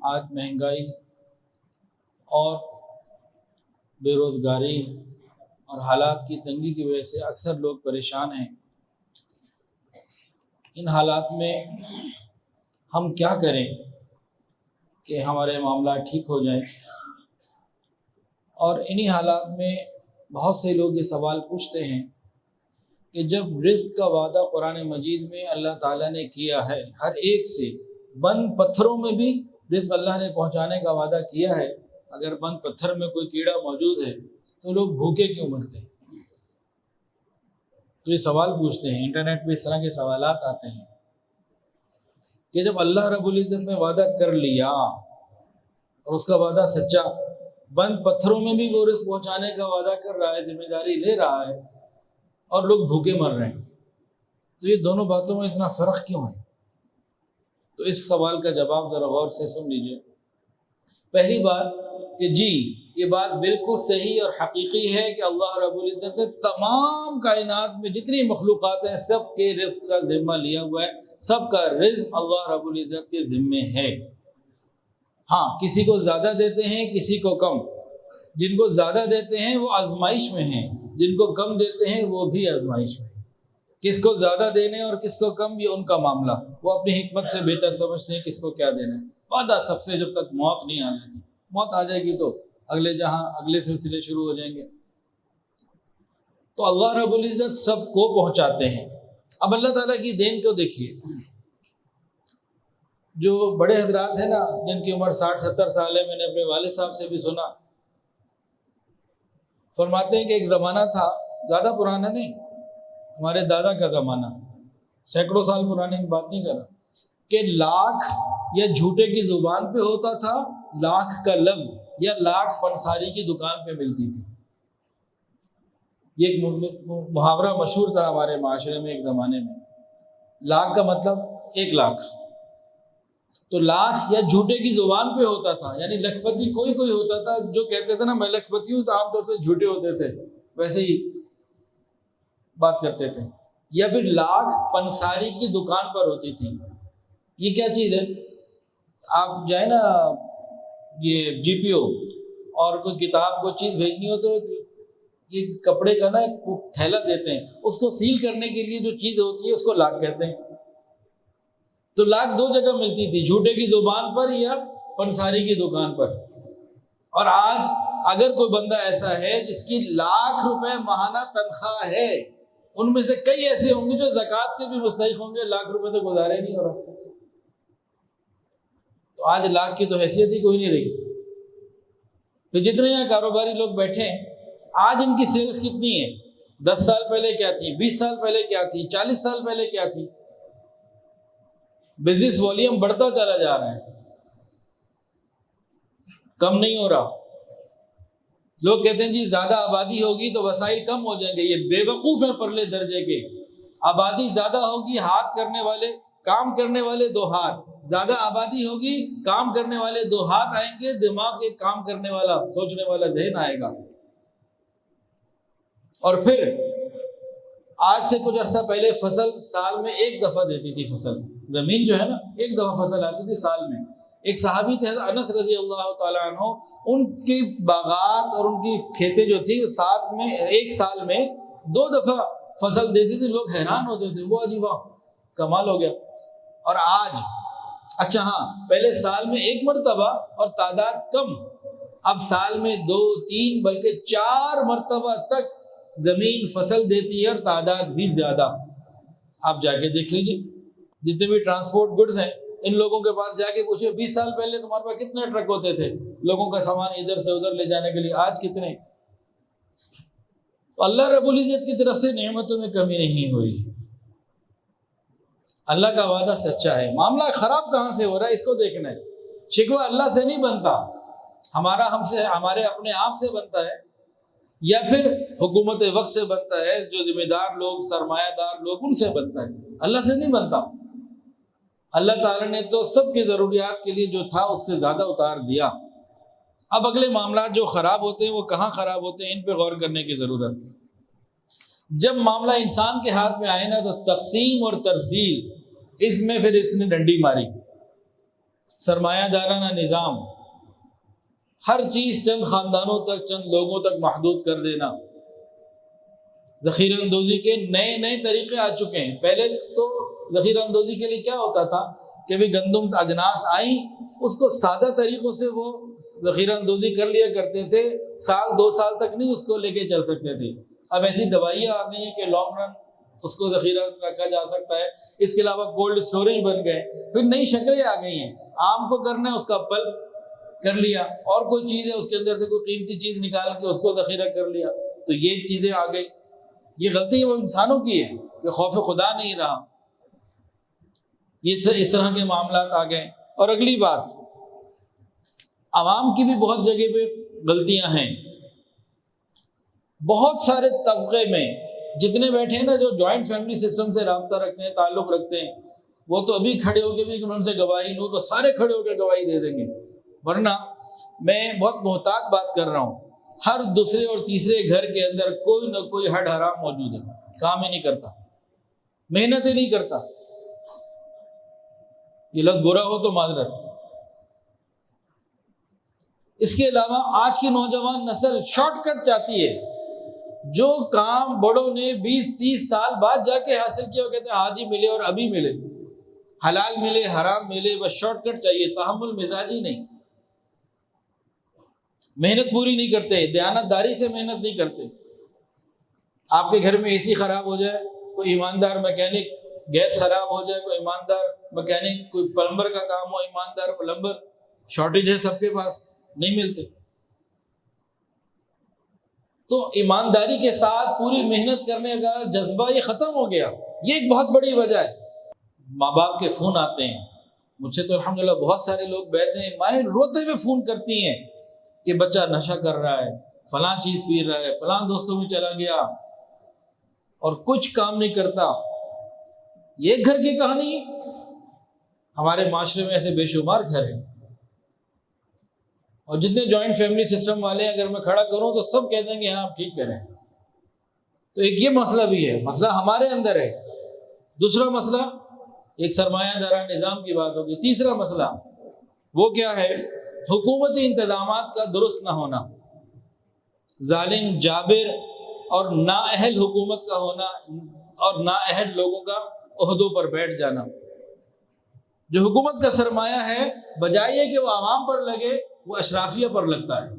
آج مہنگائی اور بے روزگاری اور حالات کی تنگی کی وجہ سے اکثر لوگ پریشان ہیں۔ ان حالات میں ہم کیا کریں کہ ہمارے معاملات ٹھیک ہو جائیں؟ اور انہی حالات میں بہت سے لوگ یہ سوال پوچھتے ہیں کہ جب رزق کا وعدہ قرآن مجید میں اللہ تعالیٰ نے کیا ہے، ہر ایک سے، بند پتھروں میں بھی رزق اللہ نے پہنچانے کا وعدہ کیا ہے، اگر بند پتھر میں کوئی کیڑا موجود ہے تو لوگ بھوکے کیوں مرتے ہیں؟ تو یہ سوال پوچھتے ہیں۔ انٹرنیٹ پہ اس طرح کے سوالات آتے ہیں کہ جب اللہ رب العزت نے وعدہ کر لیا اور اس کا وعدہ سچا، بند پتھروں میں بھی وہ رزق پہنچانے کا وعدہ کر رہا ہے، ذمہ داری لے رہا ہے، اور لوگ بھوکے مر رہے ہیں، تو یہ دونوں باتوں میں اتنا فرق کیوں ہے؟ تو اس سوال کا جواب ذرا غور سے سن لیجئے۔ پہلی بات کہ جی، یہ بات بالکل صحیح اور حقیقی ہے کہ اللہ رب العزت نے تمام کائنات میں جتنی مخلوقات ہیں سب کے رزق کا ذمہ لیا ہوا ہے، سب کا رزق اللہ رب العزت کے ذمے ہے۔ ہاں، کسی کو زیادہ دیتے ہیں، کسی کو کم۔ جن کو زیادہ دیتے ہیں وہ آزمائش میں ہیں، جن کو کم دیتے ہیں وہ بھی آزمائش میں ہیں۔ کس کو زیادہ دینے اور کس کو کم، یہ ان کا معاملہ، وہ اپنی حکمت سے بہتر سمجھتے ہیں کس کو کیا دینا ہے۔ وعدہ سب سے جب تک موت نہیں آ جاتی، موت آ جائے گی تو اگلے جہاں اگلے سلسلے شروع ہو جائیں گے۔ تو اللہ رب العزت سب کو پہنچاتے ہیں۔ اب اللہ تعالیٰ کی دین کو دیکھیے، جو بڑے حضرات ہیں نا، جن کی عمر 60-70 سال ہے، میں نے اپنے والد صاحب سے بھی سنا، فرماتے ہیں کہ ایک زمانہ تھا، زیادہ پرانا نہیں، ہمارے دادا کا زمانہ، سینکڑوں سال پرانے کی بات نہیں کر رہا، کہ لاکھ یا جھوٹے کی زبان پہ ہوتا تھا، لاکھ کا لفظ یا لاکھ پنساری کی دکان پہ ملتی تھی۔ یہ ایک محاورہ مشہور تھا ہمارے معاشرے میں ایک زمانے میں۔ لاکھ کا مطلب 1 لاکھ، تو لاکھ یا جھوٹے کی زبان پہ ہوتا تھا، یعنی لکھپتی کوئی ہوتا تھا جو کہتے تھے نا میں لکھپتی ہوں، تو عام طور سے جھوٹے ہوتے تھے، ویسے ہی بات کرتے تھے۔ یا پھر لاکھ پنساری کی دکان پر ہوتی تھی۔ یہ کیا چیز ہے؟ آپ جائیں نا یہ جی پی او اور کوئی کتاب کو چیز بھیجنی ہو تو یہ کپڑے کا نا ایک تھیلا دیتے ہیں، اس کو سیل کرنے کے لیے جو چیز ہوتی ہے اس کو لاکھ کہتے ہیں۔ تو لاکھ 2 جگہ ملتی تھی، جھوٹے کی زبان پر یا پنساری کی دکان پر۔ اور آج اگر کوئی بندہ ایسا ہے جس کی لاکھ روپے ماہانہ تنخواہ ہے، ان میں سے کئی ایسے ہوں گے جو زکوٰۃ کے بھی مستحق ہوں گے، لاکھ روپے سے گزارے نہیں ہو رہا۔ تو آج لاکھ کی تو حیثیت ہی کوئی نہیں رہی۔ پھر جتنے یہاں کاروباری لوگ بیٹھے ہیں، آج ان کی سیلز کتنی ہے؟ 10 سال پہلے کیا تھی، 20 سال پہلے کیا تھی، 40 سال پہلے کیا تھی؟ بزنس والیوم بڑھتا چلا جا رہا ہے، کم نہیں ہو رہا۔ لوگ کہتے ہیں جی زیادہ آبادی ہوگی تو وسائل کم ہو جائیں گے، یہ بے وقوف ہیں پرلے درجے کے۔ آبادی زیادہ ہوگی، ہاتھ کرنے والے، کام کرنے والے 2 ہاتھ، زیادہ آبادی ہوگی، کام کرنے والے 2 ہاتھ آئیں گے، دماغ کے کام کرنے والا، سوچنے والا ذہن آئے گا۔ اور پھر آج سے کچھ عرصہ پہلے فصل سال میں 1 دفعہ دیتی تھی، فصل زمین جو ہے نا 1 دفعہ فصل آتی تھی سال میں۔ ایک صحابی تھے انس رضی اللہ تعالیٰ عنہ، ان کی باغات اور ان کی کھیتیں جو تھی ساتھ میں 1 سال میں 2 دفعہ فصل دیتی تھی۔ لوگ حیران ہوتے تھے، وہ عجیب کمال ہو گیا۔ اور آج اچھا ہاں، پہلے سال میں 1 مرتبہ اور تعداد کم، اب سال میں 2 3 بلکہ 4 مرتبہ تک زمین فصل دیتی ہے اور تعداد بھی زیادہ۔ آپ جا کے دیکھ لیجئے، جتنے بھی ٹرانسپورٹ گڈز ہیں ان لوگوں کے پاس جا کے پوچھے 20 سال پہلے تمہارے پاس کتنے ٹرک ہوتے تھے لوگوں کا سامان ادھر سے ادھر لے جانے کے لیے، آج کتنے؟ تو اللہ رب العزت کی طرف سے نعمتوں میں کمی نہیں ہوئی۔ اللہ کا وعدہ سچا ہے۔ معاملہ خراب کہاں سے ہو رہا ہے اس کو دیکھنا ہے۔ شکوہ اللہ سے نہیں بنتا، ہمارا ہم سے، ہمارے اپنے آپ سے بنتا ہے، یا پھر حکومت وقت سے بنتا ہے، جو ذمہ دار لوگ، سرمایہ دار لوگ، ان سے بنتا ہے، اللہ سے نہیں بنتا۔ اللہ تعالیٰ نے تو سب کی ضروریات کے لیے جو تھا اس سے زیادہ اتار دیا۔ اب اگلے معاملات جو خراب ہوتے ہیں وہ کہاں خراب ہوتے ہیں، ان پہ غور کرنے کی ضرورت ہے۔ جب معاملہ انسان کے ہاتھ میں آئے نا تو تقسیم اور ترسیل، اس میں پھر اس نے ڈنڈی ماری۔ سرمایہ دارانہ نظام، ہر چیز چند خاندانوں تک، چند لوگوں تک محدود کر دینا، ذخیرہ اندوزی کے نئے نئے طریقے آ چکے ہیں۔ پہلے تو ذخیرہ اندوزی کے لیے کیا ہوتا تھا کہ بھی گندم اجناس آئیں، اس کو سادہ طریقوں سے وہ ذخیرہ اندوزی کر لیا کرتے تھے، سال 2 سال تک نہیں اس کو لے کے چل سکتے تھے۔ اب ایسی دوائیاں آ گئی ہیں کہ لانگ رن اس کو ذخیرہ رکھا جا سکتا ہے۔ اس کے علاوہ کولڈ اسٹوریج بن گئے، پھر نئی شکلیں آ گئی ہیں۔ آم کو کرنا ہے اس کا پلپ کر لیا، اور کوئی چیز ہے اس کے اندر سے کوئی قیمتی چیز نکال کے اس کو ذخیرہ کر لیا، تو یہ چیزیں آ گئی۔ یہ غلطی وہ انسانوں کی ہے کہ خوف خدا نہیں رہا، یہ اس طرح کے معاملات آ گئے۔ اور اگلی بات، عوام کی بھی بہت جگہ پہ غلطیاں ہیں۔ بہت سارے طبقے میں جتنے بیٹھے ہیں نا، جو جوائنٹ فیملی سسٹم سے رابطہ رکھتے ہیں، تعلق رکھتے ہیں، وہ تو ابھی کھڑے ہو کے بھی کہ میں ان سے گواہی لوں تو سارے کھڑے ہو کے گواہی دے دیں گے، ورنہ میں بہت محتاط بات کر رہا ہوں، ہر دوسرے اور تیسرے گھر کے اندر کوئی نہ کوئی ہڈ حرام موجود ہے، کام ہی نہیں کرتا، محنت ہی نہیں کرتا۔ یہ لفظ برا ہو تو معذرت۔ اس کے علاوہ آج کی نوجوان نسل شارٹ کٹ چاہتی ہے، جو کام بڑوں نے 20-30 سال بعد جا کے حاصل کیا، وہ کہتے ہیں آج ہی ملے اور ابھی ملے، حلال ملے حرام ملے، بس شارٹ کٹ چاہیے، تحمل مزاجی نہیں، محنت پوری نہیں کرتے، دیانت داری سے محنت نہیں کرتے۔ آپ کے گھر میں اے سی خراب ہو جائے، کوئی ایماندار میکینک، گیس خراب ہو جائے کوئی ایماندار میکینک، کوئی پلمبر کا کام ہو ایماندار پلمبر، شارٹیج ہے سب کے پاس، نہیں ملتے۔ تو ایمانداری کے ساتھ پوری محنت کرنے کا جذبہ یہ ختم ہو گیا، یہ ایک بہت بڑی وجہ ہے۔ ماں باپ کے فون آتے ہیں، مجھ سے تو الحمدللہ بہت سارے لوگ بیٹھے ہیں، مائیں روتے ہوئے فون کرتی ہیں کہ بچہ نشہ کر رہا ہے، فلاں چیز پی رہا ہے، فلاں دوستوں میں چلا گیا اور کچھ کام نہیں کرتا۔ یہ گھر کی کہانی، ہمارے معاشرے میں ایسے بے شمار گھر ہیں، اور جتنے جوائنٹ فیملی سسٹم والے اگر میں کھڑا کروں تو سب کہہ دیں گے ہاں آپ ٹھیک کریں۔ تو ایک یہ مسئلہ بھی ہے، مسئلہ ہمارے اندر ہے۔ دوسرا مسئلہ، ایک سرمایہ دارہ نظام کی بات ہوگی۔ تیسرا مسئلہ وہ کیا ہے؟ حکومتی انتظامات کا درست نہ ہونا، ظالم جابر اور نااہل حکومت کا ہونا، اور نااہل لوگوں کا عہدوں پر بیٹھ جانا۔ جو حکومت کا سرمایہ ہے، بجائے یہ کہ وہ عوام پر لگے، وہ اشرافیہ پر لگتا ہے۔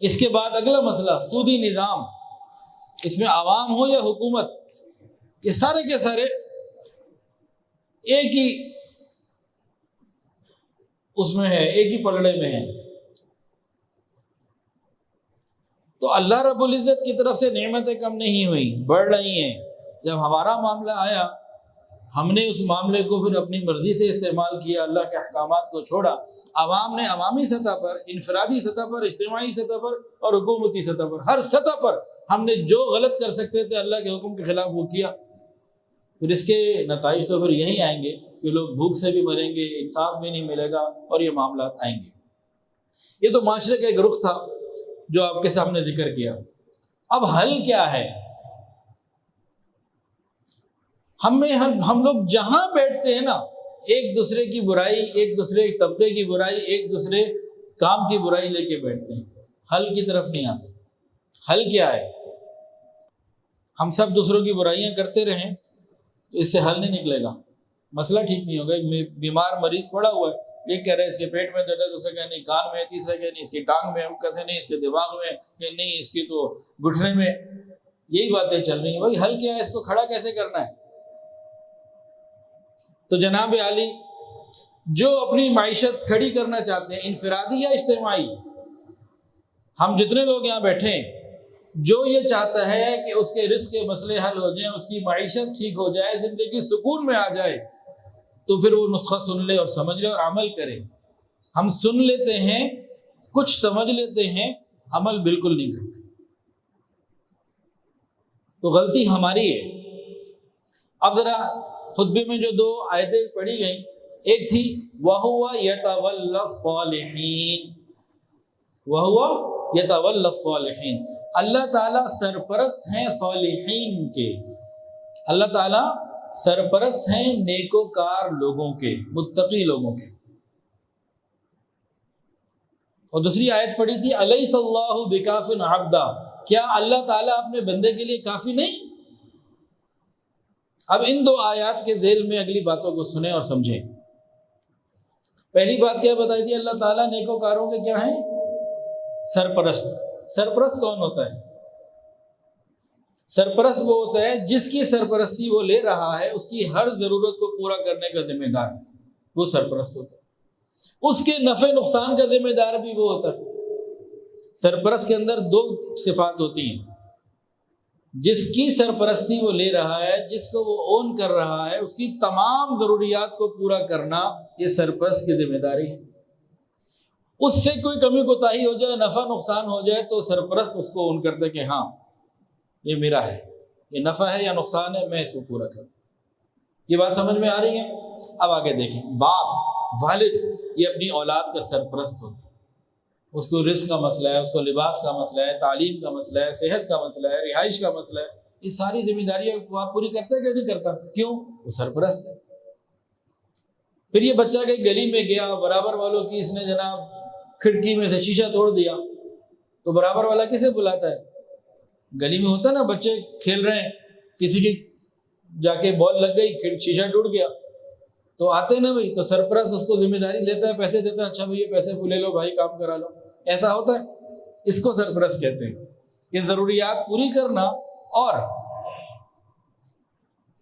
اس کے بعد اگلا مسئلہ، سودی نظام، اس میں عوام ہو یا حکومت، یہ سارے کے سارے ایک ہی اس میں ہے، ایک ہی پلڑے میں ہے۔ تو اللہ رب العزت کی طرف سے نعمتیں کم نہیں ہوئی، بڑھ رہی ہیں۔ جب ہمارا معاملہ آیا، ہم نے اس معاملے کو پھر اپنی مرضی سے استعمال کیا، اللہ کے احکامات کو چھوڑا۔ عوام نے عوامی سطح پر، انفرادی سطح پر، اجتماعی سطح پر اور حکومتی سطح پر، ہر سطح پر ہم نے جو غلط کر سکتے تھے اللہ کے حکم کے خلاف وہ کیا۔ پھر اس کے نتائج تو پھر یہی آئیں گے کہ لوگ بھوک سے بھی مریں گے، انصاف بھی نہیں ملے گا، اور یہ معاملات آئیں گے۔ یہ تو معاشرے کا ایک رخ تھا جو آپ کے سامنے ذکر کیا۔ اب حل کیا ہے؟ ہم لوگ جہاں بیٹھتے ہیں نا، ایک دوسرے کی برائی، ایک دوسرے طبقے کی برائی، ایک دوسرے کام کی برائی لے کے بیٹھتے ہیں، حل کی طرف نہیں آتے۔ حل کیا ہے؟ ہم سب دوسروں کی برائیاں کرتے رہیں تو اس سے حل نہیں نکلے گا، مسئلہ ٹھیک نہیں ہوگا۔ ایک بیمار مریض پڑا ہوا ہے، ایک کہہ رہا ہے اس کے پیٹ میں درد ہے، دوسرا کہہ نہیں کان میں ہے، تیسرا کہہ نہیں اس کی ٹانگ میں ہے، کیسے نہیں اس کے دماغ میں، کہ نہیں اس کی تو گھٹنے میں۔ یہی باتیں چل رہی ہیں۔ بھائی حل کیا ہے؟ اس کو کھڑا کیسے کرنا ہے؟ تو جناب عالی، جو اپنی معیشت کھڑی کرنا چاہتے ہیں، انفرادی یا اجتماعی، ہم جتنے لوگ یہاں بیٹھے ہیں، جو یہ چاہتا ہے کہ اس کے رزق کے مسئلے حل ہو جائیں، اس کی معیشت ٹھیک ہو جائے، زندگی سکون میں آ جائے، تو پھر وہ نسخہ سن لے اور سمجھ لے اور عمل کرے۔ ہم سن لیتے ہیں، کچھ سمجھ لیتے ہیں، عمل بالکل نہیں کرتے، تو غلطی ہماری ہے۔ اب ذرا خطبے میں جو 2 آیتیں پڑھی گئیں، ایک تھی وَهُوَ يَتَوَلَّى الصَّالِحِينَ، وَهُوَ يَتَوَلَّى الصَّالِحِينَ، اللہ تعالیٰ سرپرست ہیں صالحین کے۔ اللہ تعالیٰ سرپرست ہیں نیکوکار لوگوں کے، متقی لوگوں کے۔ اور دوسری آیت پڑھی تھی الیس اللہ بکاف عبدا، کیا اللہ تعالیٰ اپنے بندے کے لیے کافی نہیں؟ اب ان دو آیات کے ذیل میں اگلی باتوں کو سنیں اور سمجھیں۔ پہلی بات کیا بتائی تھی اللہ تعالیٰ نیکوکاروں کے کیا ہیں؟ سرپرست۔ سرپرست کون ہوتا ہے؟ سرپرست وہ ہوتا ہے جس کی سرپرستی وہ لے رہا ہے اس کی ہر ضرورت کو پورا کرنے کا ذمہ دار، وہ سرپرست ہوتا ہے۔ اس کے نفع نقصان کا ذمہ دار بھی وہ ہوتا ہے۔ سرپرست کے اندر دو صفات ہوتی ہیں، جس کی سرپرستی وہ لے رہا ہے، جس کو وہ اون کر رہا ہے، اس کی تمام ضروریات کو پورا کرنا یہ سرپرست کی ذمہ داری ہے۔ اس سے کوئی کمی کوتاہی ہو جائے، نفع نقصان ہو جائے تو سرپرست اس کو اون کرتا ہے کہ ہاں یہ میرا ہے، یہ نفع ہے یا نقصان ہے، میں اس کو پورا کروں۔ یہ بات سمجھ میں آ رہی ہے؟ اب آگے دیکھیں، باپ والد یہ اپنی اولاد کا سرپرست ہوتا ہے۔ اس کو رزق کا مسئلہ ہے، اس کو لباس کا مسئلہ ہے، تعلیم کا مسئلہ ہے، صحت کا مسئلہ ہے، رہائش کا مسئلہ ہے، یہ ساری ذمہ داریاں باپ پوری کرتا ہے کہ نہیں کرتا؟ کیوں؟ وہ سرپرست ہے۔ پھر یہ بچہ کہیں گلی میں گیا، برابر والوں کی اس نے جناب کھڑکی میں سے شیشہ توڑ دیا، تو برابر والا کسے بلاتا ہے؟ گلی میں ہوتا نا، بچے کھیل رہے ہیں، کسی کی جا کے بال لگ گئی، شیشہ ٹوٹ گیا، تو آتے نا بھائی، تو سرپرست اس کو ذمہ داری لیتا ہے، پیسے دیتا ہے، اچھا بھائی یہ پیسے لے لو بھائی، کام کرا لو، ایسا ہوتا ہے۔ اس کو سرپرست کہتے ہیں کہ ضروریات پوری کرنا اور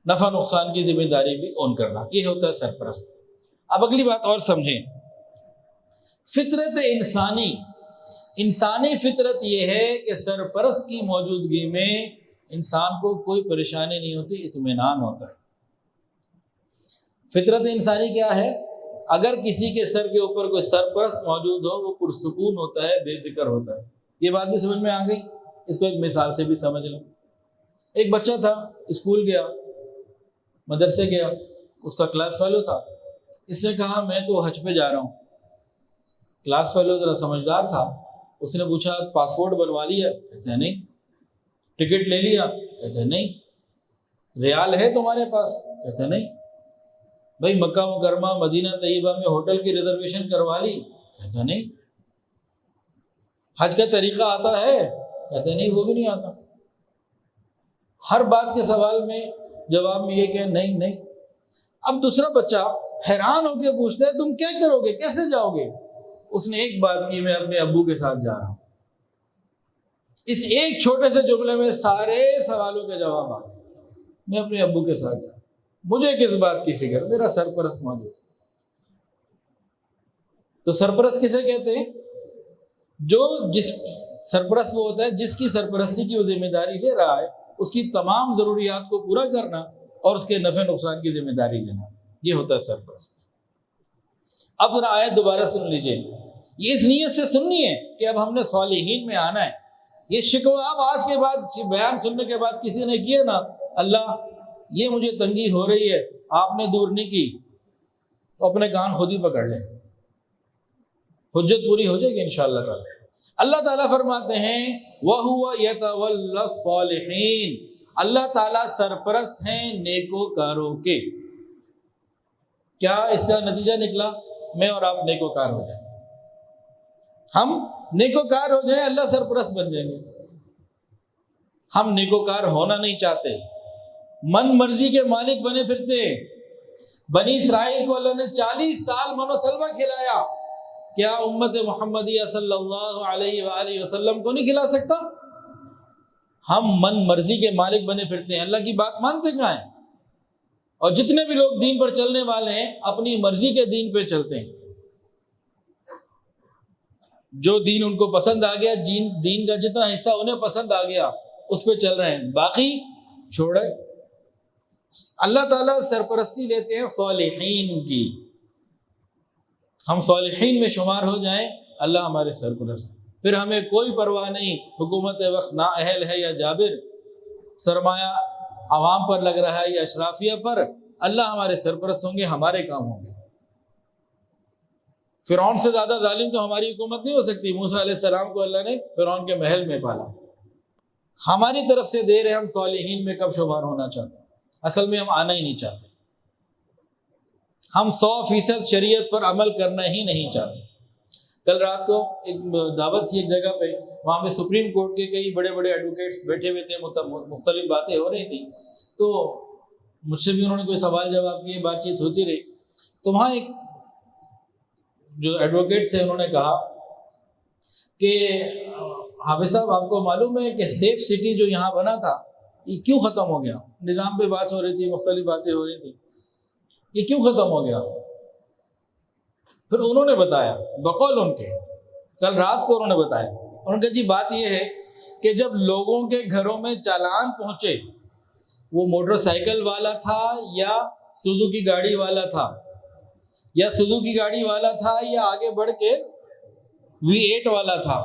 نفع نقصان کی ذمہ داری بھی اون کرنا، یہ ہوتا ہے سرپرست۔ اب اگلی بات اور سمجھیں، فطرت انسانی فطرت یہ ہے کہ سرپرست کی موجودگی میں انسان کو کوئی پریشانی نہیں ہوتی، اطمینان ہوتا ہے۔ فطرت انسانی کیا ہے؟ اگر کسی کے سر کے اوپر کوئی سرپرست موجود ہو وہ پرسکون ہوتا ہے، بے فکر ہوتا ہے۔ یہ بات بھی سمجھ میں آ گئی؟ اس کو ایک مثال سے بھی سمجھ لیں۔ ایک بچہ تھا، اسکول گیا، مدرسے گیا، اس کا کلاس فیلو تھا، اس نے کہا میں تو حج پہ جا رہا ہوں۔ کلاس فیلو ذرا سمجھدار تھا، اس نے پوچھا پاسپورٹ بنوا لیا؟ کہتے ہیں نہیں۔ ٹکٹ لے لیا؟ کہتے ہیں نہیں۔ ریال ہے تمہارے پاس؟ کہتے ہیں نہیں۔ بھائی مکہ مکرمہ مدینہ طیبہ میں ہوٹل کی ریزرویشن کروا لی؟ کہتے ہیں نہیں۔ حج کا طریقہ آتا ہے؟ کہتے ہیں نہیں، وہ بھی نہیں آتا۔ ہر بات کے سوال میں جواب میں یہ کہ نہیں۔ اب دوسرا بچہ حیران ہو کے پوچھتا ہے تم کیا کرو گے، کیسے جاؤ گے؟ اس نے ایک بات کی، میں اپنے ابو کے ساتھ جا رہا ہوں۔ اس ایک چھوٹے سے جملے میں سارے سوالوں کے جواب آ گئے۔ میں اپنے ابو کے ساتھ جا رہا ہوں، مجھے کس بات کی فکر، میرا سرپرست موجود۔ تو سرپرست کسے کہتے ہیں؟ جس سرپرست وہ ہوتا ہے جس کی سرپرستی کی وہ ذمہ داری لے رہا ہے، اس کی تمام ضروریات کو پورا کرنا اور اس کے نفع نقصان کی ذمہ داری لینا، یہ ہوتا ہے سرپرست۔ اب ذرا آیت دوبارہ سن لیجئے، یہ اس نیت سے سننی ہے کہ اب ہم نے صالحین میں آنا ہے۔ یہ شکوہ اب آج کے بعد بیان سننے کے بعد کسی نے کیا نا، اللہ یہ مجھے تنگی ہو رہی ہے، آپ نے دور نہیں کی، تو اپنے کان خود ہی پکڑ لیں، حجت پوری ہو جائے گی انشاءاللہ تعالی۔ اللہ تعالیٰ فرماتے ہیں وَهُوَ يَتَوَلَّى الصَّالِحِينَ، اللہ تعالیٰ سرپرست ہیں نیکوکاروں کے۔ کیا اس کا نتیجہ نکلا؟ میں اور آپ نیکوکار ہو جائیں، ہم نیکوکار ہو جائیں، اللہ سرپرست بن جائیں گے۔ ہم نیکوکار ہونا نہیں چاہتے، من مرضی کے مالک بنے پھرتے۔ بنی اسرائیل کو اللہ نے 40 سال من و سلوہ کھلایا، کیا امت محمدیہ صلی اللہ علیہ وآلہ وسلم کو نہیں کھلا سکتا؟ ہم من مرضی کے مالک بنے پھرتے ہیں، اللہ کی بات مانتے کہاں ہیں؟ اور جتنے بھی لوگ دین پر چلنے والے ہیں اپنی مرضی کے دین پہ چلتے ہیں، جو دین ان کو پسند آ گیا، دین کا جتنا حصہ انہیں پسند آ گیا اس پہ چل رہے ہیں، باقی چھوڑے۔ اللہ تعالیٰ سرپرستی لیتے ہیں صالحین کی، ہم صالحین میں شمار ہو جائیں، اللہ ہمارے سرپرست۔ پھر ہمیں کوئی پرواہ نہیں حکومت وقت نااہل ہے یا جابر، سرمایہ عوام پر لگ رہا ہے یا اشرافیہ پر، اللہ ہمارے سرپرست ہوں گے، ہمارے کام ہوں گے۔ فرعون سے زیادہ ظالم تو ہماری حکومت نہیں ہو سکتی۔ موسیٰ علیہ السلام کو اللہ نے فرعون کے محل میں پالا۔ ہماری طرف سے دیر ہے، ہم صالحین میں کب شمار ہونا چاہتے ہیں؟ اصل میں ہم آنا ہی نہیں چاہتے، ہم 100% شریعت پر عمل کرنا ہی نہیں چاہتے۔ کل رات کو ایک دعوت تھی ایک جگہ پہ، وہاں پہ سپریم کورٹ کے کئی بڑے بڑے ایڈوکیٹس بیٹھے ہوئے تھے، مختلف باتیں ہو رہی تھیں، تو مجھ سے بھی انہوں نے کوئی سوال جواب کیے، بات چیت ہوتی رہی۔ تو وہاں ایک جو ایڈوکیٹ تھے انہوں نے کہا کہ حافظ صاحب آپ کو معلوم ہے کہ سیف سٹی جو یہاں بنا تھا یہ کیوں ختم ہو گیا؟ نظام پہ بات ہو رہی تھی، مختلف باتیں ہو رہی تھیں، یہ کیوں ختم ہو گیا؟ پھر انہوں نے بتایا، بقول ان کے، کل رات کو انہوں نے بتایا، انہوں نے کہا جی بات یہ ہے کہ جب لوگوں کے گھروں میں چالان پہنچے، وہ موٹر سائیکل والا تھا یا سوزوکی گاڑی والا تھا، یا سوزوکی گاڑی والا تھا، یا آگے بڑھ کے V8 والا تھا،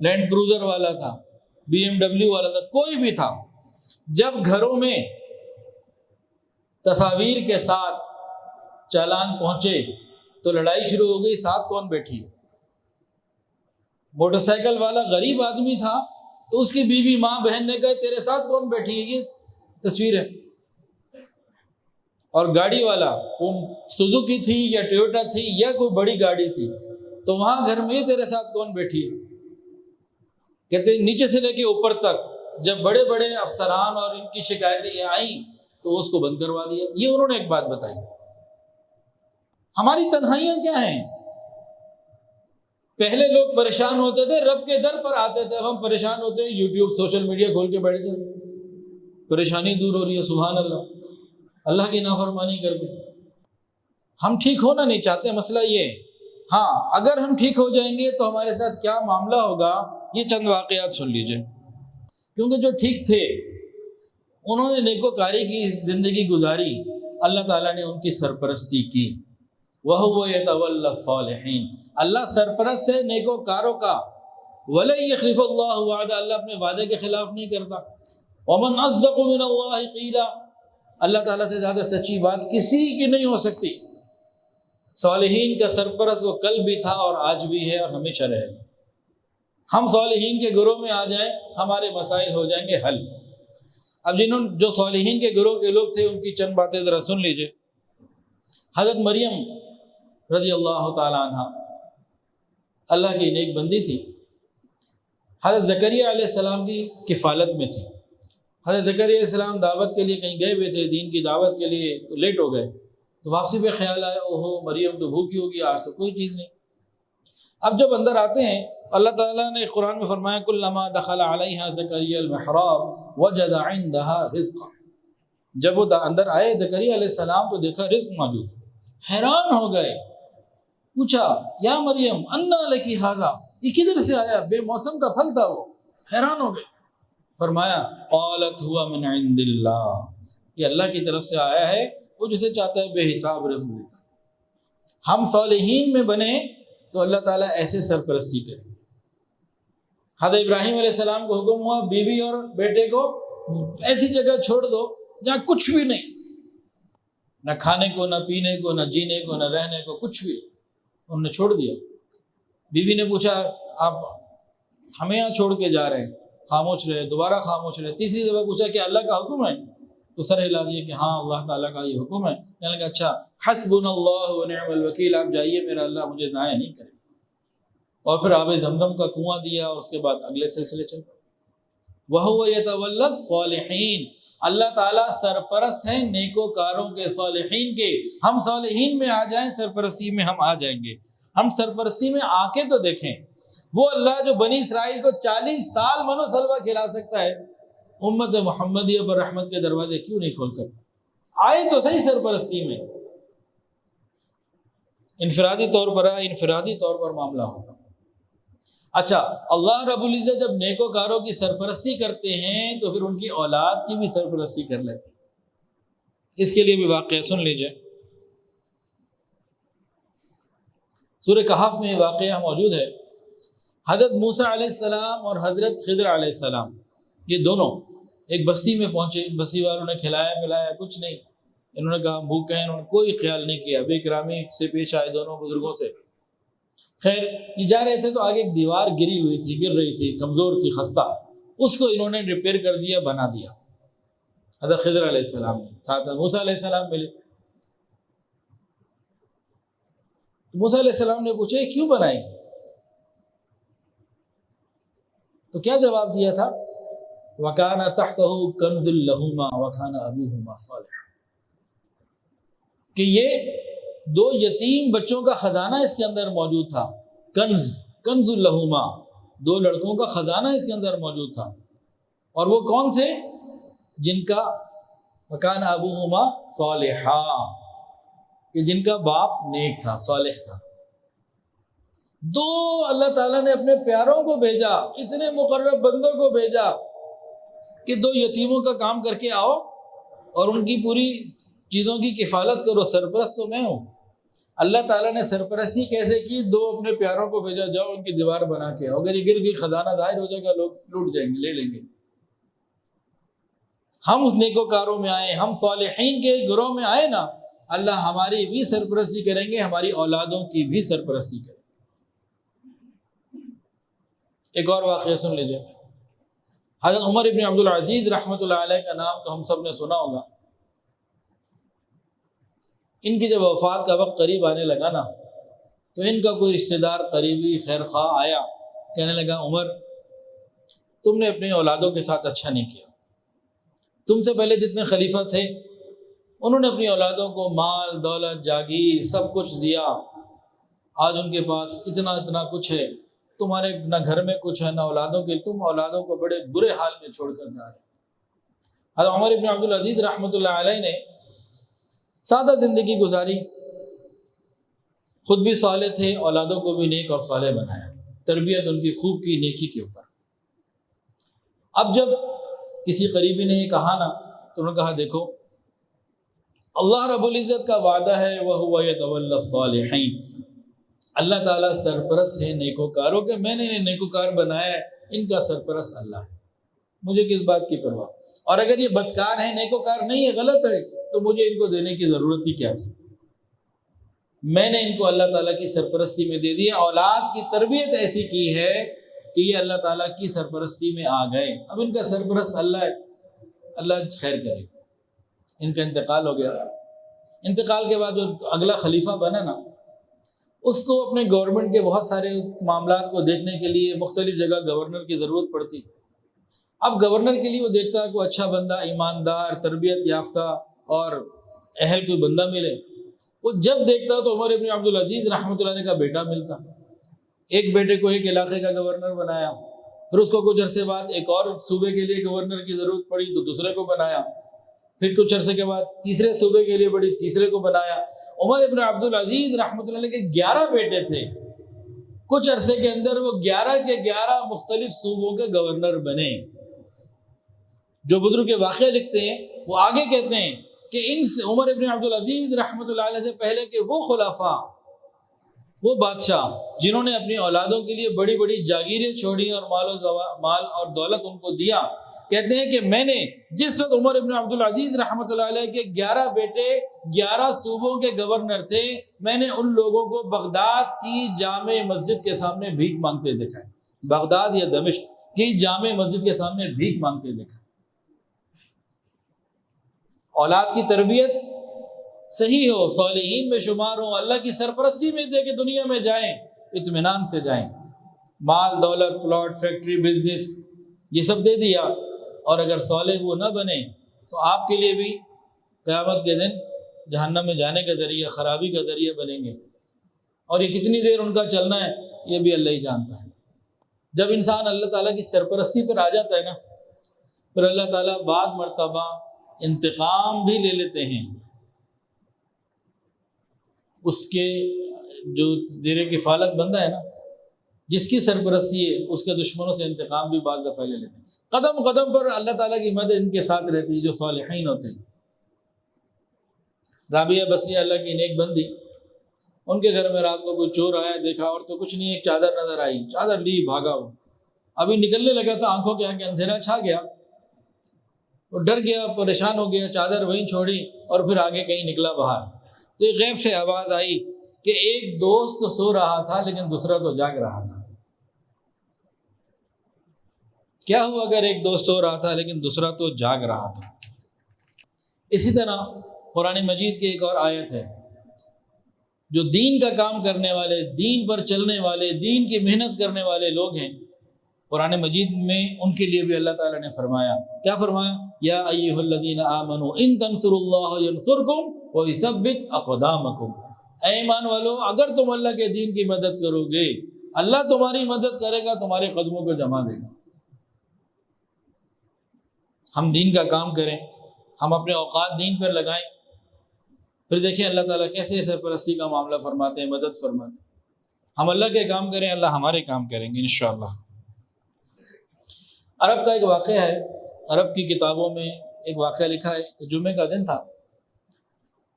لینڈ کروزر والا تھا، BMW والا تھا، کوئی بھی تھا، جب گھروں میں تصاویر کے ساتھ چالان پہنچے تو لڑائی شروع ہو گئی، ساتھ کون بیٹھی ہے؟ موٹر سائیکل والا غریب آدمی تھا تو اس کی بیوی ماں بہن نے کہا تیرے ساتھ کون بیٹھی ہے؟ یہ تصویر ہے۔ اور گاڑی والا وہ سوزوکی تھی یا ٹویوٹا تھی یا کوئی بڑی گاڑی تھی، تو وہاں گھر میں تیرے ساتھ کون بیٹھی ہے؟ کہتے نیچے سے لے کے اوپر تک جب بڑے بڑے افسران اور ان کی شکایتیں آئیں تو اس کو بند کروا دیا۔ یہ انہوں نے ایک بات بتائی۔ ہماری تنہائیاں کیا ہیں؟ پہلے لوگ پریشان ہوتے تھے، رب کے در پر آتے تھے، اب ہم پریشان ہوتے ہیں یوٹیوب سوشل میڈیا کھول کے بیٹھ جاتے، پریشانی دور ہو رہی ہے، سبحان اللہ، اللہ کی نافرمانی کر کے۔ ہم ٹھیک ہونا نہیں چاہتے، مسئلہ یہ ہے۔ ہاں اگر ہم ٹھیک ہو جائیں گے تو ہمارے ساتھ کیا معاملہ ہوگا، یہ چند واقعات سن لیجئے۔ کیونکہ جو ٹھیک تھے انہوں نے نیکوکاری کی زندگی گزاری، اللہ تعالیٰ نے ان کی سرپرستی کی۔ وَهُوَ يَتَوَلَّى الصَّالِحِينَ، اللہ سرپرست ہے نیکوکاروں کا۔ وَلَن يَخْلِفَ اللَّهُ وَعْدَهُ، اللہ اپنے وعدے کے خلاف نہیں کرتا۔ وَمَنْ أَصْدَقُ مِنَ اللَّهِ قِيلًا، اللہ تعالیٰ سے زیادہ سچی بات کسی کی نہیں ہو سکتی۔ صالحین کا سرپرست وہ کل بھی تھا اور آج بھی ہے اور ہمیشہ رہے گا۔ ہم صالحین کے گروہ میں آ جائیں، ہمارے مسائل ہو جائیں گے حل۔ اب جو صالحین کے گروہ کے لوگ تھے ان کی چند باتیں ذرا سن لیجئے۔ حضرت مریم رضی اللہ تعالیٰ عنہ اللہ کی نیک بندی تھی، حضرت زکریا علیہ السلام کی کفالت میں تھی۔ حضرت زکریا علیہ السلام دعوت کے لیے کہیں گئے ہوئے تھے، دین کی دعوت کے لیے، تو لیٹ ہو گئے، تو واپسی پہ خیال آیا اوہو مریم تو بھوکی ہوگی، آج تو کوئی چیز نہیں۔ اب جب اندر آتے ہیں اللہ تعالیٰ نے قرآن میں فرمایا کلما دخل علیہا زکریا المحراب وجد عندها رزقا، جب وہ اندر آئے زکریا علیہ السلام تو دیکھا رزق موجود، حیران ہو گئے، پوچھا یا مریم انا لکی ھذا، یہ کدھر سے آیا؟ بے موسم کا پھل تھا وہ، حیران ہو گئے۔ فرمایا قالت هو من عند اللہ، یہ اللہ کی طرف سے آیا ہے، وہ جسے چاہتا ہے بے حساب رزق دیتا ہے۔ ہم صالحین میں بنے تو اللہ تعالیٰ ایسے سرپرستی کرے۔ حضرت ابراہیم علیہ السلام کو حکم ہوا بیوی اور بیٹے کو ایسی جگہ چھوڑ دو جہاں کچھ بھی نہیں، نہ کھانے کو، نہ پینے کو، نہ جینے کو، نہ رہنے کو، کچھ بھی انہوں نے چھوڑ دیا۔ بیوی نے پوچھا آپ ہمیں یہاں چھوڑ کے جا رہے ہیں؟ خاموش رہے، دوبارہ خاموش رہے، تیسری دفعہ پوچھا کہ اللہ کا حکم ہے؟ تو سر ہلا دیے کہ ہاں اللہ تعالیٰ کا یہ حکم ہے۔ کہنے لگا اچھا حسبنا اللہ ونعم الوکیل، آپ جائیے، میرا اللہ مجھے ضائع نہیں کرے۔ اور پھر آب زمزم کا کنواں دیا اور اس کے بعد اگلے سلسلے چل پڑے۔ وَهُوَ يَتَوَلَّى الصَّالِحِينَ، اللہ تعالیٰ سرپرست ہیں نیکوکاروں کے، صالحین کے۔ ہم صالحین میں آ جائیں، سرپرستی میں ہم آ جائیں گے۔ ہم سرپرستی میں آ کے تو دیکھیں، وہ اللہ جو بنی اسرائیل کو 40 سال من و سلوہ کھلا سکتا ہے، امت محمدیہ پر رحمت کے دروازے کیوں نہیں کھول سکتا؟ آئے تو صحیح سرپرستی میں، انفرادی طور پر آئے، انفرادی طور پر معاملہ ہوگا۔ اچھا اللہ رب العزت جب نیکوکاروں کی سرپرستی کرتے ہیں تو پھر ان کی اولاد کی بھی سرپرستی کر لیتے ہیں۔ اس کے لیے بھی واقعہ سن لیجئے۔ سورہ کہف میں واقعہ موجود ہے۔ حضرت موسیٰ علیہ السلام اور حضرت خضر علیہ السلام یہ دونوں ایک بستی میں پہنچے، بستی والوں نے کھلایا پلایا کچھ نہیں، انہوں نے کہا بھوکے ہیں، انہوں نے کوئی خیال نہیں کیا، بے اکرامی سے پیش آئے دونوں بزرگوں سے۔ خیر یہ جا رہے تھے تو آگے ایک دیوار گری ہوئی تھی، گر رہی تھی، کمزور تھی، خستہ، اس کو انہوں نے ریپیئر کر دیا، بنا دیا۔ حضرت خضر علیہ السلام نے، ساتھ موسیٰ علیہ السلام ملے. موسیٰ علیہ السلام نے پوچھا یہ کیوں بنائی؟ تو کیا جواب دیا تھا؟ وَكَانَ تَحْتَهُ كَنْزٌ لَهُمَا وَكَانَ أَبُوهُمَا صَالِحًا، کہ یہ دو یتیم بچوں کا خزانہ اس کے اندر موجود تھا. کنز لہما، دو لڑکوں کا خزانہ اس کے اندر موجود تھا. اور وہ کون تھے؟ جن کا وَكَانَ أَبُوهُمَا صَالِحًا، کہ جن کا باپ نیک تھا، صالح تھا. دو اللہ تعالیٰ نے اپنے پیاروں کو بھیجا، اتنے مقرب بندوں کو بھیجا کہ دو یتیموں کا کام کر کے آؤ اور ان کی پوری چیزوں کی کفالت کرو، سرپرست تو میں ہوں. اللہ تعالیٰ نے سرپرستی کیسے کی؟ دو اپنے پیاروں کو بھیجا، جاؤ ان کی دیوار بنا کے آؤ، اگر یہ گر گئی خزانہ ظاہر ہو جائے گا، لوگ لوٹ جائیں گے، لے لیں گے. ہم اس نیکوکاروں میں آئے، ہم صالحین کے گروہ میں آئے نا، اللہ ہماری بھی سرپرستی کریں گے، ہماری اولادوں کی بھی سرپرستی کریں گے. ایک اور واقعہ سن لیجیے. حضرت عمر ابن عبدالعزیز رحمۃ اللہ علیہ کا نام تو ہم سب نے سنا ہوگا. ان کی جب وفات کا وقت قریب آنے لگا نا، تو ان کا کوئی رشتہ دار قریبی خیر خواہ آیا، کہنے لگا عمر تم نے اپنی اولادوں کے ساتھ اچھا نہیں کیا. تم سے پہلے جتنے خلیفہ تھے انہوں نے اپنی اولادوں کو مال دولت جاگیر سب کچھ دیا، آج ان کے پاس اتنا کچھ ہے، تمہارے نہ گھر میں کچھ ہے نہ اولادوں کے، تم اولادوں کو بڑے برے حال میں چھوڑ کر جا رہے. حضرت عمر ابن عبدالعزیز رحمۃ اللہ علیہ نے سادہ زندگی گزاری، خود بھی صالح تھے، اولادوں کو بھی نیک اور صالح بنایا، تربیت ان کی خوب کی نیکی کے اوپر. اب جب کسی قریبی نے یہ کہا نا، تو انہوں نے کہا دیکھو اللہ رب العزت کا وعدہ ہے وَهُوَ يَتَوَلَّى الصَّالِحِينَ، اللہ تعالیٰ سرپرست ہے نیکوکاروں کے، میں نے انہیں نیکوکار بنایا ہے، ان کا سرپرست اللہ ہے، مجھے کس بات کی پرواہ. اور اگر یہ بدکار ہیں، نیکوکار نہیں ہے، غلط ہے، تو مجھے ان کو دینے کی ضرورت ہی کیا تھی؟ میں نے ان کو اللہ تعالیٰ کی سرپرستی میں دے دیا، اولاد کی تربیت ایسی کی ہے کہ یہ اللہ تعالیٰ کی سرپرستی میں آ گئے. اب ان کا سرپرست اللہ ہے، اللہ خیر کرے. ان کا انتقال ہو گیا. انتقال کے بعد جو اگلا خلیفہ بنا نا، اس کو اپنے گورنمنٹ کے بہت سارے معاملات کو دیکھنے کے لیے مختلف جگہ گورنر کی ضرورت پڑتی. اب گورنر کے لیے وہ دیکھتا ہے کوئی اچھا بندہ، ایماندار، تربیت یافتہ اور اہل کوئی بندہ ملے. وہ جب دیکھتا تو عمر ابن عبدالعزیز رحمۃ اللہ علیہ کا بیٹا ملتا. ایک بیٹے کو ایک علاقے کا گورنر بنایا، پھر اس کو کچھ عرصے بعد ایک اور صوبے کے لیے گورنر کی ضرورت پڑی تو دوسرے کو بنایا، پھر کچھ عرصے کے بعد تیسرے صوبے کے لیے پڑی، تیسرے کو بنایا. عمر ابن عبدالعزیز رحمۃ اللہ علیہ کے 11 بیٹے تھے. کچھ عرصے کے اندر وہ 11 کے 11 مختلف صوبوں کے گورنر بنے. جو بزرگ کے واقعہ لکھتے ہیں وہ آگے کہتے ہیں کہ ان سے عمر ابن عبدالعزیز رحمۃ اللہ علیہ سے پہلے کے وہ خلفاء، وہ بادشاہ جنہوں نے اپنی اولادوں کے لیے بڑی بڑی جاگیریں چھوڑی اور مال اور دولت ان کو دیا، کہتے ہیں کہ میں نے جس وقت عمر ابن عبدالعزیز رحمۃ اللہ علیہ کے 11 بیٹے 11 صوبوں کے گورنر تھے، میں نے ان لوگوں کو بغداد کی جامع مسجد کے سامنے بھیک مانگتے دیکھا ہے. بغداد یا دمشق کی جامع مسجد کے سامنے بھیک مانگتے دیکھا. اولاد کی تربیت صحیح ہو، صالحین میں شمار ہو، اللہ کی سرپرستی میں دے کے دنیا میں جائیں، اطمینان سے جائیں. مال دولت پلاٹ فیکٹری بزنس یہ سب دے دیا، اور اگر صالح وہ نہ بنے تو آپ کے لیے بھی قیامت کے دن جہنم میں جانے کا ذریعہ، خرابی کا ذریعہ بنیں گے. اور یہ کتنی دیر ان کا چلنا ہے یہ بھی اللہ ہی جانتا ہے. جب انسان اللہ تعالیٰ کی سرپرستی پر آ جاتا ہے نا، پھر اللہ تعالیٰ بعض مرتبہ انتقام بھی لے لیتے ہیں. اس کے جو زیر کفالت بندہ ہے نا، جس کی سرپرستی ہے، اس کے دشمنوں سے انتقام بھی بعض دفعہ لے لیتے ہیں. قدم قدم پر اللہ تعالیٰ کی مدد ان کے ساتھ رہتی ہے جو صالحین ہوتے ہیں. رابعہ بصریہ اللہ کی نیک بندی، ان کے گھر میں رات کو کوئی چور آیا، دیکھا اور تو کچھ نہیں، ایک چادر نظر آئی، چادر لی بھاگا. وہ ابھی نکلنے لگا تھا، آنکھوں کے آگے اندھیرا چھا گیا، وہ ڈر گیا، پریشان ہو گیا، چادر وہیں چھوڑی اور پھر آگے کہیں نکلا باہر. تو ایک غیب سے آواز آئی کہ ایک دوست سو رہا تھا لیکن دوسرا تو جاگ رہا تھا. کیا ہوا اگر ایک دوست سو رہا تھا لیکن دوسرا تو جاگ رہا تھا؟ اسی طرح قرآن مجید کی ایک اور آیت ہے، جو دین کا کام کرنے والے، دین پر چلنے والے، دین کی محنت کرنے والے لوگ ہیں، قرآن مجید میں ان کے لیے بھی اللہ تعالیٰ نے فرمایا، کیا فرمایا؟ یا ایھا الذین آمنوا ان تنصروا اللہ ینصرکم ویثبت اقدامکم، اے ایمان والو اگر تم اللہ کے دین کی مدد کرو گے، اللہ تمہاری مدد کرے گا، تمہارے قدموں کو جما دے گا۔ ہم دین کا کام کریں، ہم اپنے اوقات دین پر لگائیں، پھر دیکھیں اللہ تعالیٰ کیسے سرپرستی کا معاملہ فرماتے ہیں، مدد فرماتے ہیں۔ ہم اللہ کے کام کریں، اللہ ہمارے کام کریں گے انشاءاللہ۔ عرب کا ایک واقعہ ہے، عرب کی کتابوں میں ایک واقعہ لکھا ہے کہ جمعے کا دن تھا،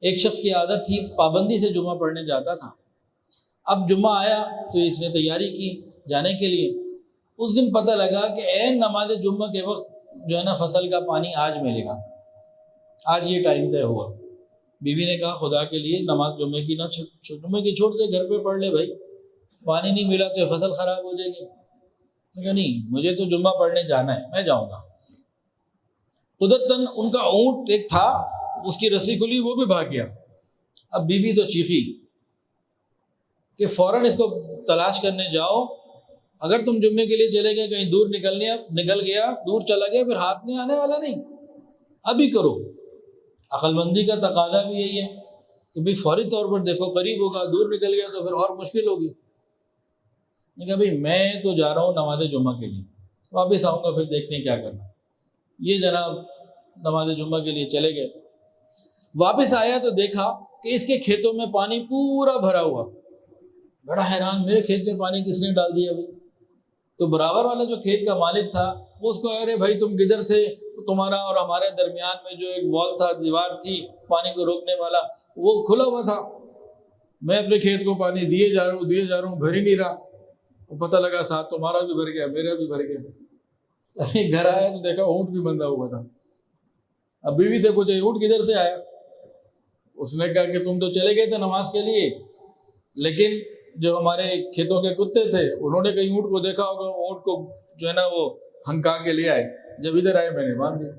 ایک شخص کی عادت تھی پابندی سے جمعہ پڑھنے جاتا تھا۔ اب جمعہ آیا تو اس نے تیاری کی جانے کے لیے۔ اس دن پتہ لگا کہ عین نماز جمعہ کے وقت جو ہے نا فصل کا پانی آج ملے گا، آج یہ ٹائم طے ہوا۔ بیوی نے کہا خدا کے لیے نماز جمعے کی جمعے کی چھوڑ دے، گھر پہ پڑھ لے بھائی، پانی نہیں ملا تو فصل خراب ہو جائے گی۔ کہا نہیں، مجھے تو جمعہ پڑھنے جانا ہے، میں جاؤں گا۔ قدرتاً ان کا اونٹ ایک تھا، اس کی رسی کھلی، وہ بھی بھاگ گیا۔ اب بیوی تو چیخی کہ فوراً اس کو تلاش کرنے جاؤ، اگر تم جمعے کے لیے چلے گئے کہیں دور نکل گیا، دور چلا گیا، پھر ہاتھ میں آنے والا نہیں، ابھی کرو۔ عقل مندی کا تقاضا بھی یہی ہے کہ بھئی فوری طور پر دیکھو، قریب ہوگا، دور نکل گیا تو پھر اور مشکل ہوگی۔ میں کہا بھئی میں تو جا رہا ہوں نماز جمعہ کے لیے، واپس آؤں گا پھر دیکھتے ہیں کیا کرنا۔ یہ جناب نماز جمعہ کے لیے چلے گئے، واپس آیا تو دیکھا کہ اس کے کھیتوں میں پانی پورا بھرا ہوا۔ بڑا حیران، میرے کھیت میں پانی کس نے ڈال دیا بھائی؟ تو برابر والا جو کھیت کا مالک تھا وہ اس کو، ارے بھائی تم کدھر تھے؟ تمہارا اور ہمارے درمیان میں جو ایک وال تھا، دیوار تھی پانی کو روکنے والا، وہ کھلا ہوا تھا، میں اپنے کھیت کو پانی دیے جا رہا ہوں، بھر ہی نہیں رہا۔ وہ پتہ لگا ساتھ تمہارا بھی بھر گیا، میرا بھی بھر گیا۔ ابھی گھر آیا تو دیکھا اونٹ بھی بندھا ہوا تھا۔ اب بیوی سے پوچھا اونٹ کدھر سے آیا؟ اس نے کہا کہ تم تو چلے گئے تھے نماز کے لیے، لیکن جو ہمارے کھیتوں کے کتے تھے انہوں نے کہیں اونٹ کو دیکھا ہوگا، اونٹ کو جو ہے نا وہ ہنکا کے لے آئے، جب ادھر آئے میں نے باندھ دیا۔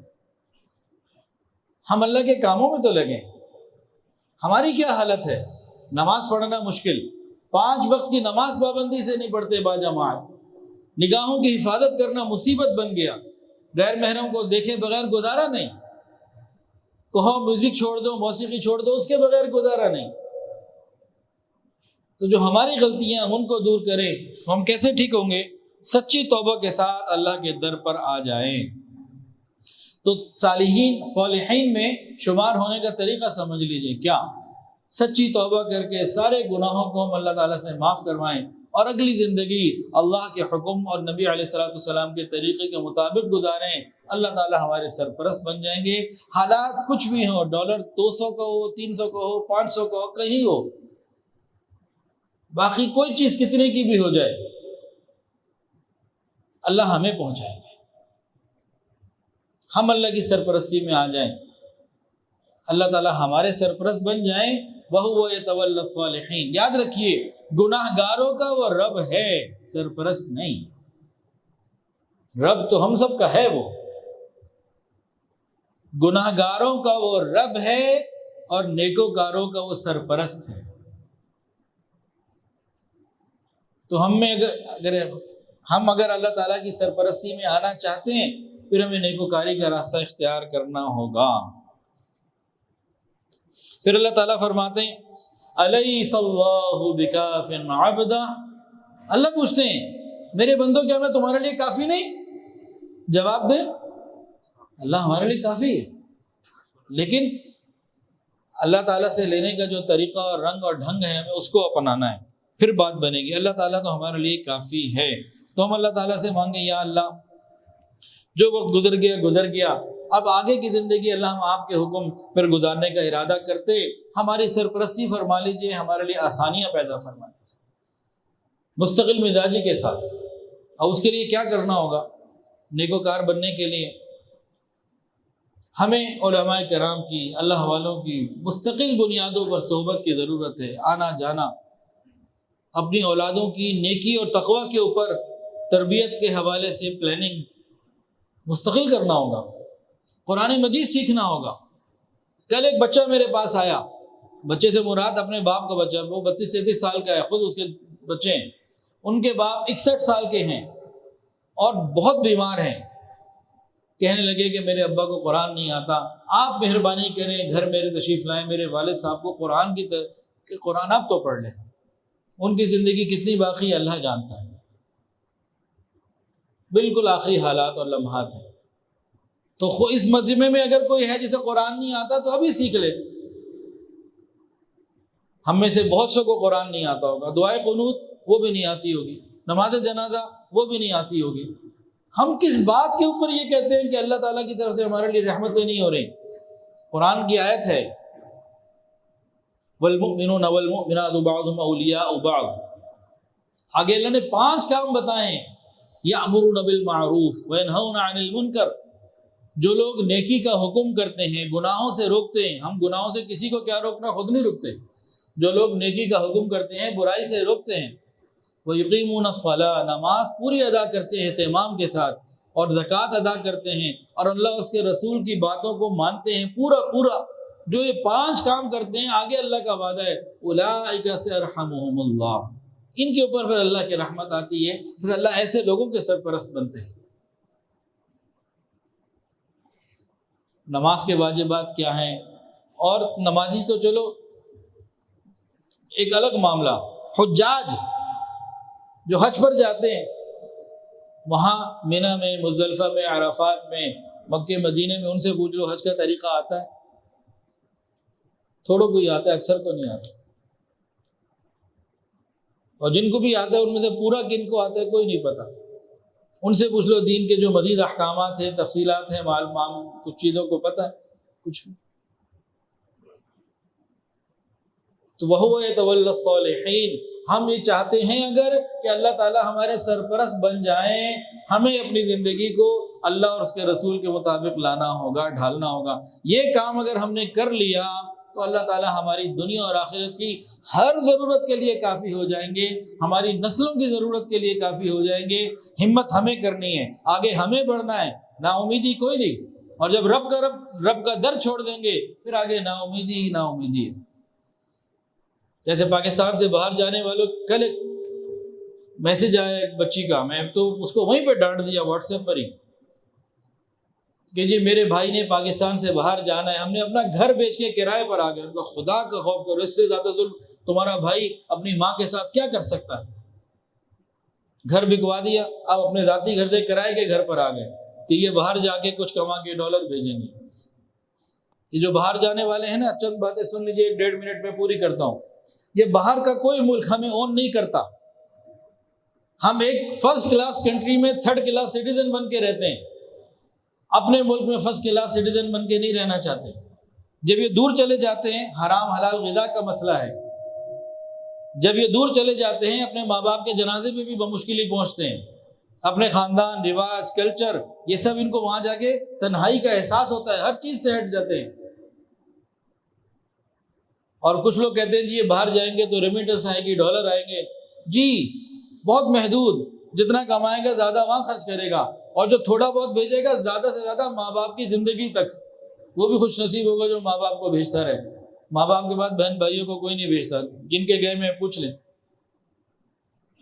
ہم اللہ کے کاموں میں تو لگیں، ہماری کیا حالت ہے؟ نماز پڑھنا مشکل، 5 وقت کی نماز پابندی سے نہیں پڑھتے باجماعت، نگاہوں کی حفاظت کرنا مصیبت بن گیا، غیر محرم کو دیکھے بغیر گزارا نہیں، کہو میوزک چھوڑ دو، موسیقی چھوڑ دو، اس کے بغیر گزارا نہیں۔ تو جو ہماری غلطیاں ہم ان کو دور کریں، ہم کیسے ٹھیک ہوں گے؟ سچی توبہ کے ساتھ اللہ کے در پر آ جائیں۔ تو صالحین میں شمار ہونے کا طریقہ سمجھ لیجئے، کیا سچی توبہ کر کے سارے گناہوں کو ہم اللہ تعالیٰ سے معاف کروائیں اور اگلی زندگی اللہ کے حکم اور نبی علیہ السلام کے طریقے کے مطابق گزاریں، اللہ تعالیٰ ہمارے سرپرست بن جائیں گے۔ حالات کچھ بھی ہوں، ڈالر 200 کا ہو، 300 کا ہو، 500 کا ہو، کہیں ہو، باقی کوئی چیز کتنے کی بھی ہو جائے، اللہ ہمیں پہنچائیں گے۔ ہم اللہ کی سرپرستی میں آ جائیں، اللہ تعالیٰ ہمارے سرپرست بن جائیں۔ وَهُوَ يَتَوَلَّى الصَّالِحِينَ، یاد رکھیے گناہ گاروں کا وہ رب ہے، سرپرست نہیں۔ رب تو ہم سب کا ہے، وہ گناہ گاروں کا وہ رب ہے اور نیکوکاروں کا وہ سرپرست ہے۔ تو ہم اگر اللہ تعالیٰ کی سرپرستی میں آنا چاہتے ہیں، پھر ہمیں نیکوکاری کا راستہ اختیار کرنا ہوگا۔ پھر اللہ تعالیٰ فرماتے ہیں الیس اللہ بکاف عبدہ، اللہ پوچھتے ہیں میرے بندوں کیا میں تمہارے لیے کافی نہیں؟ جواب دیں اللہ ہمارے لیے کافی ہے، لیکن اللہ تعالیٰ سے لینے کا جو طریقہ اور رنگ اور ڈھنگ ہے ہمیں اس کو اپنانا ہے، پھر بات بنے گی۔ اللہ تعالیٰ تو ہمارے لیے کافی ہے، تو ہم اللہ تعالیٰ سے مانگیں یا اللہ جو وقت گزر گیا، اب آگے کی زندگی اللہ ہم آپ کے حکم پر گزارنے کا ارادہ کرتے، ہماری سرپرستی فرما لیجئے، ہمارے لیے آسانیاں پیدا فرما دیجئے مستقل مزاجی کے ساتھ۔ اور اس کے لیے کیا کرنا ہوگا؟ نیکوکار بننے کے لیے ہمیں علماء کرام کی، اللہ والوں کی مستقل بنیادوں پر صحبت کی ضرورت ہے، آنا جانا، اپنی اولادوں کی نیکی اور تقوی کے اوپر تربیت کے حوالے سے پلاننگ مستقل کرنا ہوگا، قرآن مجید سیکھنا ہوگا، کل ایک بچہ میرے پاس آیا، بچے سے مراد اپنے باپ کا بچہ، وہ 32-33 سال کا ہے، خود اس کے بچے ہیں، ان کے باپ 61 سال کے ہیں اور بہت بیمار ہیں۔ کہنے لگے کہ میرے ابا کو قرآن نہیں آتا، آپ مہربانی کریں گھر میرے تشریف لائیں، میرے والد صاحب کو قرآن کہ قرآن آپ تو پڑھ لیں۔ ان کی زندگی کتنی باقی ہے اللہ جانتا ہے، بالکل آخری حالات اور لمحات ہیں۔ تو اس مجمع میں اگر کوئی ہے جسے قرآن نہیں آتا تو ابھی سیکھ لے۔ ہم میں سے بہت سے کو قرآن نہیں آتا ہوگا، دعائے قنوت وہ بھی نہیں آتی ہوگی، نماز جنازہ وہ بھی نہیں آتی ہوگی۔ ہم کس بات کے اوپر یہ کہتے ہیں کہ اللہ تعالیٰ کی طرف سے ہمارے لیے رحمتیں نہیں ہو رہی؟ قرآن کی آیت ہے والمؤمنون والمؤمنات بعضهم اولیاء بعض، آگے اللہ نے 5 کام بتائے ہیں، یأمرون بالمعروف وینہون عن المنکر، جو لوگ نیکی کا حکم کرتے ہیں، گناہوں سے روکتے ہیں۔ ہم گناہوں سے کسی کو کیا روکنا، خود نہیں روکتے، جو لوگ نیکی کا حکم کرتے ہیں، برائی سے روکتے ہیں، وَيُقِيمُونَ الصَّلَاةَ، نماز پوری ادا کرتے ہیں اہتمام کے ساتھ، اور زکوٰۃ ادا کرتے ہیں، اور اللہ اس کے رسول کی باتوں کو مانتے ہیں پورا، جو یہ 5 کام کرتے ہیں، آگے اللہ کا وعدہ ہے اولئک سیرحمہم اللہ، ان کے اوپر پھر اللہ کی رحمت آتی ہے، پھر اللہ ایسے لوگوں کے سرپرست بنتے ہیں۔ نماز کے واجبات کیا ہیں؟ اور نمازی تو چلو ایک الگ معاملہ، حجاج جو حج پر جاتے ہیں، وہاں منی میں، مزدلفہ میں، عرفات میں، مکہ مدینے میں، ان سے پوچھ لو حج کا طریقہ آتا ہے؟ تھوڑوں کو ہی آتا ہے، اکثر کو نہیں آتا، اور جن کو بھی آتا ہے ان میں سے پورا کن کو آتا ہے کوئی نہیں پتا۔ ان سے پوچھ لو دین کے جو مزید احکامات ہیں، تفصیلات ہیں، کچھ چیزوں کو پتہ ہے، کچھ بھی۔ تو وَهُوَ يَتَوَلَّى الصَّالِحِينَ، ہم یہ چاہتے ہیں اگر کہ اللہ تعالیٰ ہمارے سرپرست بن جائیں، ہمیں اپنی زندگی کو اللہ اور اس کے رسول کے مطابق لانا ہوگا، ڈھالنا ہوگا۔ یہ کام اگر ہم نے کر لیا تو اللہ تعالیٰ ہماری دنیا اور آخرت کی ہر ضرورت کے لیے کافی ہو جائیں گے، ہماری نسلوں کی ضرورت کے لیے کافی ہو جائیں گے۔ ہمت ہمیں کرنی ہے، آگے ہمیں بڑھنا ہے، نا امیدی کوئی نہیں۔ اور جب رب کا در چھوڑ دیں گے پھر آگے نا امیدی ہی نا امیدی ہے۔ جیسے پاکستان سے باہر جانے والوں، کل ایک میسج آیا ایک بچی کا، میں تو اس کو وہیں پہ ڈانٹ دیا واٹس ایپ پر ہی کہ جی میرے بھائی نے پاکستان سے باہر جانا ہے، ہم نے اپنا گھر بیچ کے کرائے پر آ گئے۔ ان کا خدا کا خوف کرو، اس سے زیادہ ظلم تمہارا بھائی اپنی ماں کے ساتھ کیا کر سکتا ہے؟ گھر بکوا دیا، اب اپنے ذاتی گھر سے کرائے کے گھر پر آ گئے کہ یہ باہر جا کے کچھ کما کے ڈالر بھیجیں گے۔ یہ جو باہر جانے والے ہیں نا، چند باتیں سن لیجیے، 1.5 منٹ میں پوری کرتا ہوں۔ یہ باہر کا کوئی ملک ہمیں اون نہیں کرتا، ہم ایک فرسٹ کلاس کنٹری میں 3rd کلاس سٹیزن بن کے رہتے ہیں، اپنے ملک میں فرسٹ کلاس سٹیزن بن کے نہیں رہنا چاہتے۔ جب یہ دور چلے جاتے ہیں، حرام حلال غذا کا مسئلہ ہے، جب یہ دور چلے جاتے ہیں اپنے ماں باپ کے جنازے پہ بھی بمشکل ہی پہنچتے ہیں، اپنے خاندان، رواج، کلچر، یہ سب ان کو وہاں جا کے تنہائی کا احساس ہوتا ہے، ہر چیز سے ہٹ جاتے ہیں۔ اور کچھ لوگ کہتے ہیں جی یہ باہر جائیں گے تو ریمیٹنس آئے گی، ڈالر آئیں گے، جی بہت محدود، جتنا کمائے گا زیادہ وہاں خرچ کرے گا، اور جو تھوڑا بہت بھیجے گا زیادہ سے زیادہ ماں باپ کی زندگی تک، وہ بھی خوش نصیب ہوگا جو ماں باپ کو بھیجتا رہے۔ ماں باپ کے بعد بہن بھائیوں کو کوئی نہیں بھیجتا، جن کے گئے میں پوچھ لیں۔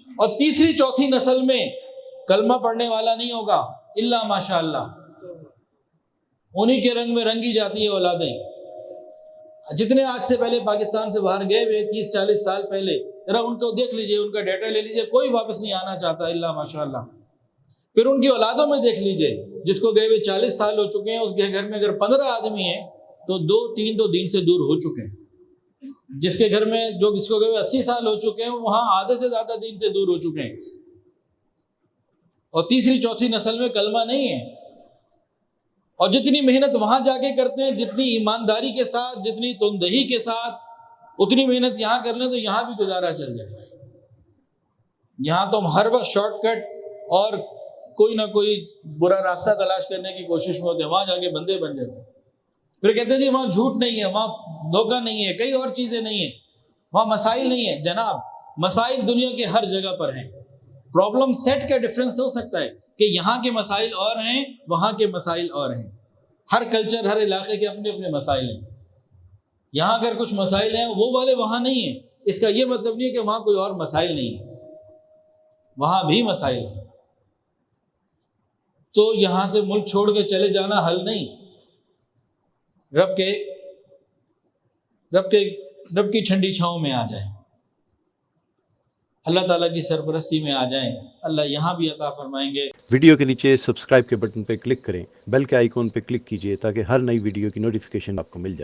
اور تیسری چوتھی نسل میں کلمہ پڑھنے والا نہیں ہوگا الا ماشاء اللہ، انہی کے رنگ میں رنگی جاتی ہے اولادیں۔ جتنے آج سے پہلے پاکستان سے باہر گئے ہوئے 30-40 سال پہلے، ذرا ان کو دیکھ لیجئے، ان کا ڈیٹا لے لیجئے، کوئی واپس نہیں آنا چاہتا الا ماشاءاللہ۔ پھر ان کی اولادوں میں دیکھ لیجئے، جس کو گئے ہوئے 40 سال ہو چکے ہیں، اس کے گھر میں اگر 15 آدمی ہیں تو 2-3 تو دین سے دور ہو چکے ہیں۔ جس کے گھر میں جس کو گئے ہوئے 80 سال ہو چکے ہیں، وہاں آدھے سے زیادہ دین سے دور ہو چکے ہیں۔ اور تیسری چوتھی نسل میں کلمہ نہیں ہے، اور جتنی محنت وہاں جا کے کرتے ہیں، جتنی ایمانداری کے ساتھ، جتنی تندہی کے ساتھ، اتنی محنت یہاں کر لیں تو یہاں بھی گزارا چل جائے۔ یہاں تو ہم ہر وقت شارٹ کٹ اور کوئی نہ کوئی برا راستہ تلاش کرنے کی کوشش میں ہوتے ہیں، وہاں جا کے بندے بن جاتے ہیں۔ پھر کہتے ہیں جی وہاں جھوٹ نہیں ہے، وہاں دھوکہ نہیں ہے، کئی اور چیزیں نہیں ہیں، وہاں مسائل نہیں ہیں۔ جناب مسائل دنیا کے ہر جگہ پر ہیں، پرابلم سیٹ کا ڈفرینس ہو سکتا ہے کہ یہاں کے مسائل اور ہیں، وہاں کے مسائل اور ہیں۔ ہر کلچر، ہر علاقے کے اپنے اپنے مسائل ہیں۔ یہاں اگر کچھ مسائل ہیں وہ والے وہاں نہیں ہیں، اس کا یہ مطلب نہیں ہے کہ وہاں کوئی اور مسائل نہیں ہیں، وہاں بھی مسائل ہیں۔ تو یہاں سے ملک چھوڑ کے چلے جانا حل نہیں، رب کی ٹھنڈی چھاؤں میں آ جائیں، اللہ تعالیٰ کی سرپرستی میں آ جائیں، اللہ یہاں بھی عطا فرمائیں گے۔ ویڈیو کے نیچے سبسکرائب کے بٹن پہ کلک کریں، بیل کے آئیکن پہ کلک کیجئے تاکہ ہر نئی ویڈیو کی نوٹیفیکیشن آپ کو مل جائے۔